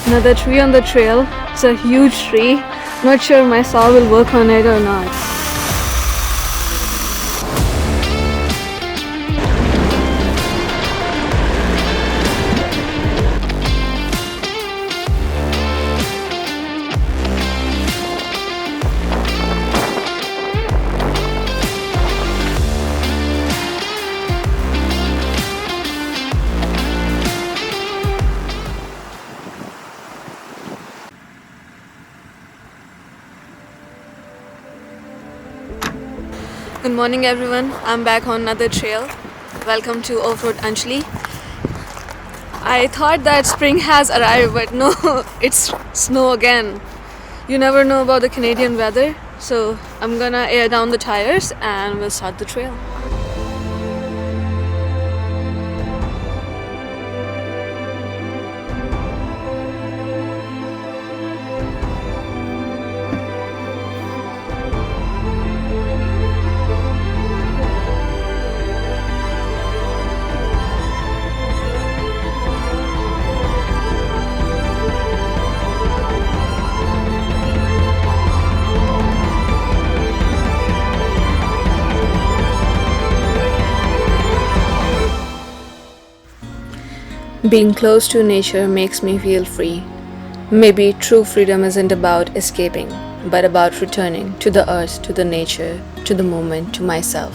Another tree on the trail. It's a huge tree. Not sure my saw will work on it or not. Good morning everyone, I'm back on another trail. Welcome to Offroad Anjali. I thought that spring has arrived, but no, it's snow again. You never know about the Canadian weather, so I'm gonna air down the tires and we'll start the trail. Being close to nature makes me feel free. Maybe true freedom isn't about escaping, but about returning to the earth, to the nature, to the moment, to myself.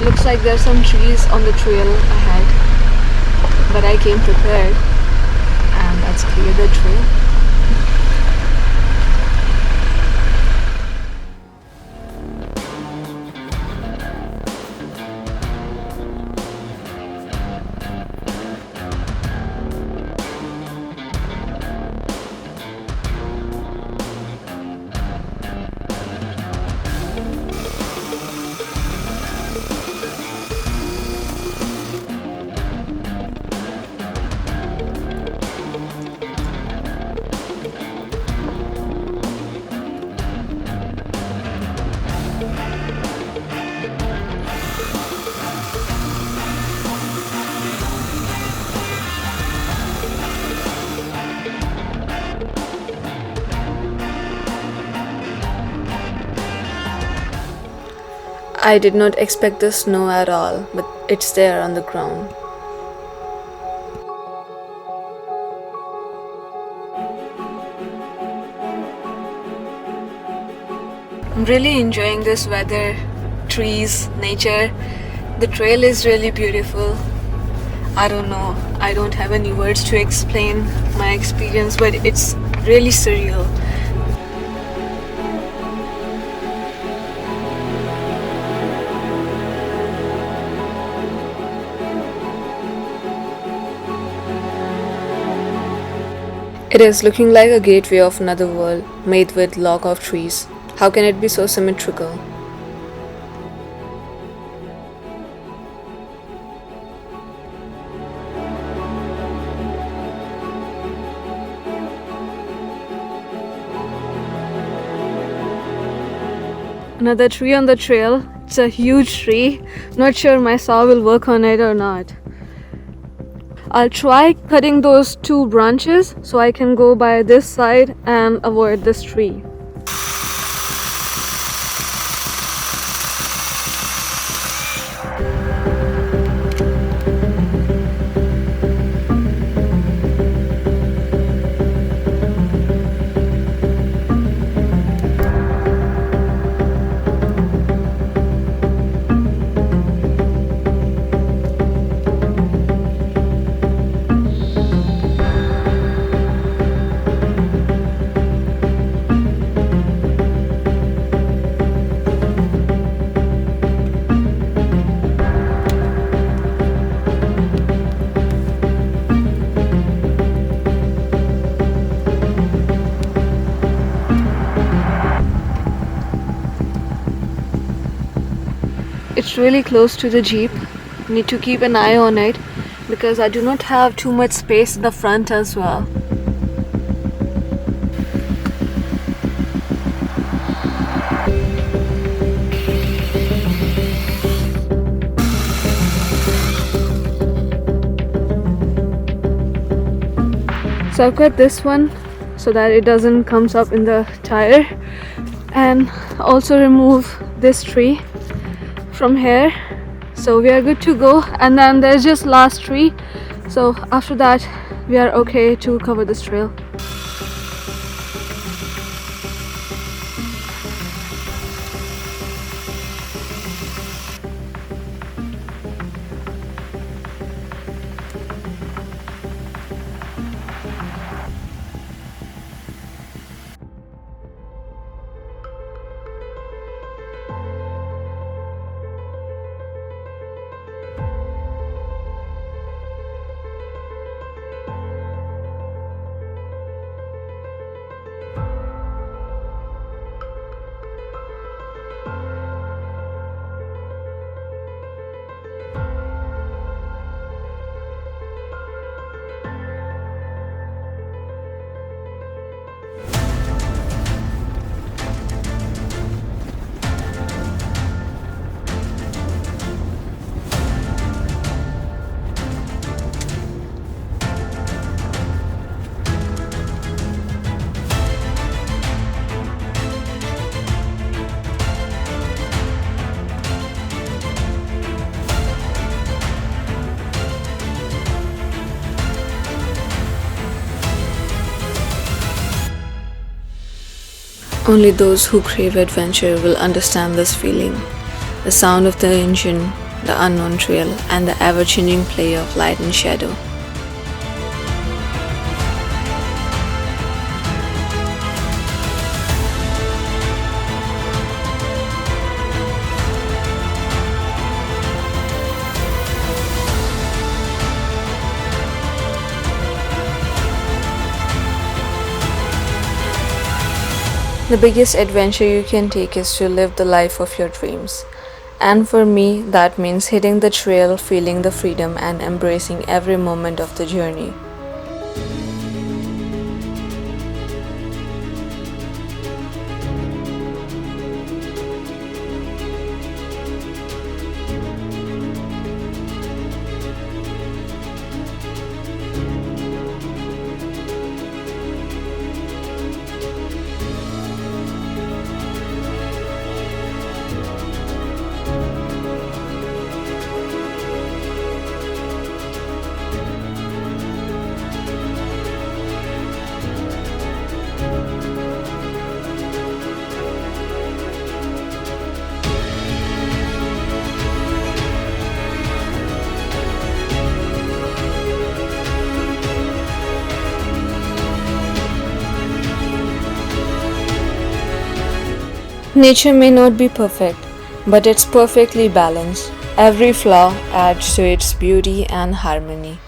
Looks like there's some trees on the trail ahead, but I came prepared. Let's clear the trail. I did not expect the snow at all, but it's there on the ground. I'm really enjoying this weather, trees, nature. The trail is really beautiful. I don't know, I don't have any words to explain my experience, but it's really surreal. It is looking like a gateway of another world, made with log of trees. How can it be so symmetrical? Another tree on the trail. It's a huge tree. Not sure my saw will work on it or not. I'll try cutting those two branches so I can go by this side and avoid this tree. It's really close to the Jeep. Need to keep an eye on it because I do not have too much space in the front as well. So I've got this one so that it doesn't comes up in the tire, and also remove this tree from here. So we are good to go, and then there's just last tree, so after that we are okay to cover this trail. Only those who crave adventure will understand this feeling. The sound of the engine, the unknown trail, and the ever-changing play of light and shadow. The biggest adventure you can take is to live the life of your dreams. And for me, that means hitting the trail, feeling the freedom, and embracing every moment of the journey. Nature may not be perfect, but it's perfectly balanced. Every flaw adds to its beauty and harmony.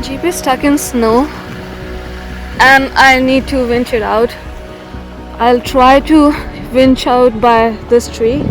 Jeep is stuck in snow and I need to winch it out. I'll try to winch out by this tree.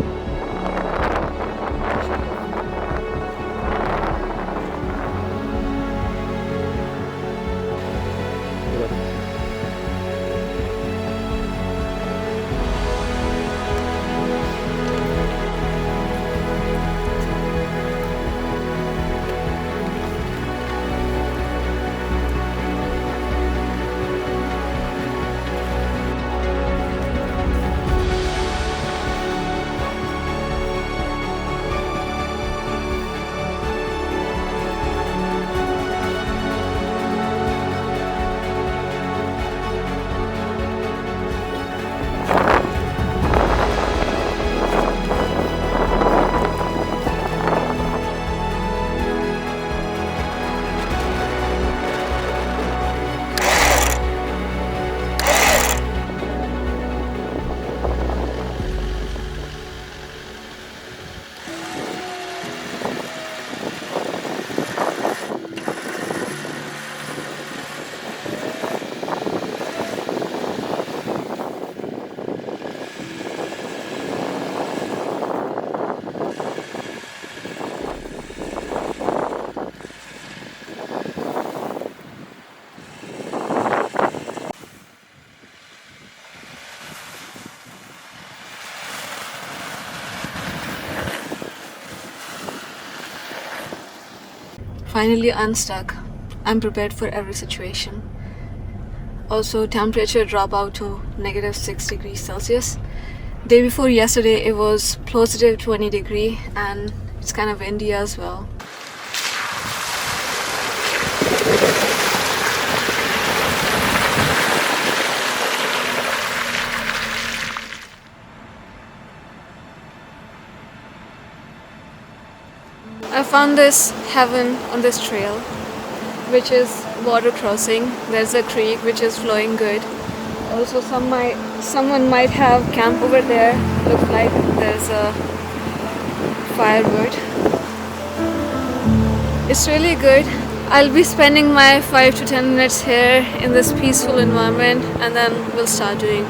Finally unstuck. I'm prepared for every situation. Also, temperature drop out to -6 degrees Celsius. Day before yesterday it was +20 degree and it's kind of windy as well. I found this heaven on this trail, which is water crossing. There's a creek which is flowing good. Also, someone might have camped over there. Looks like there's a firewood. It's really good. I'll be spending my 5 to 10 minutes here in this peaceful environment, and then we'll start doing.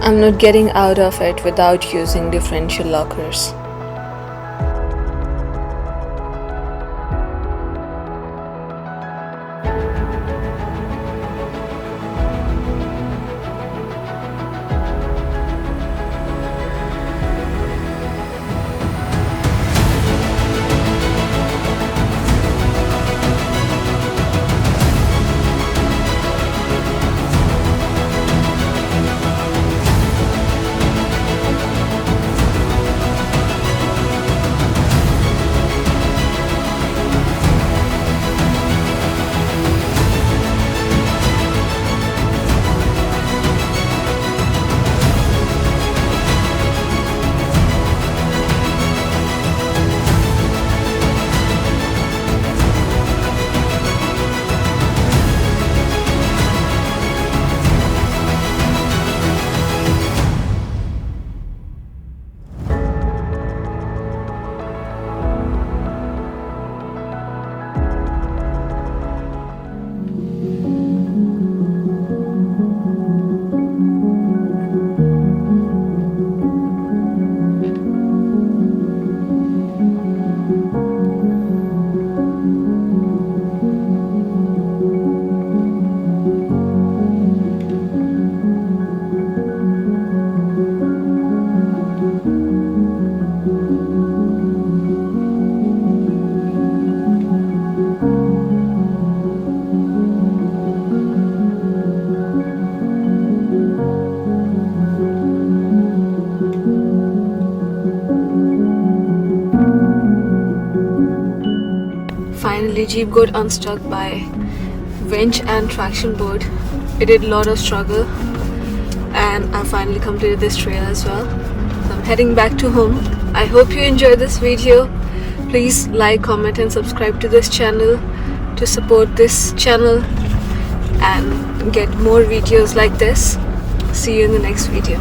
I'm not getting out of it without using differential lockers. Jeep got unstuck by winch and traction board. It did a lot of struggle, and I finally completed this trail as well. So I'm heading back to home. I hope you enjoyed this video. Please like, comment and subscribe to this channel to support this channel and get more videos like this. See you in the next video.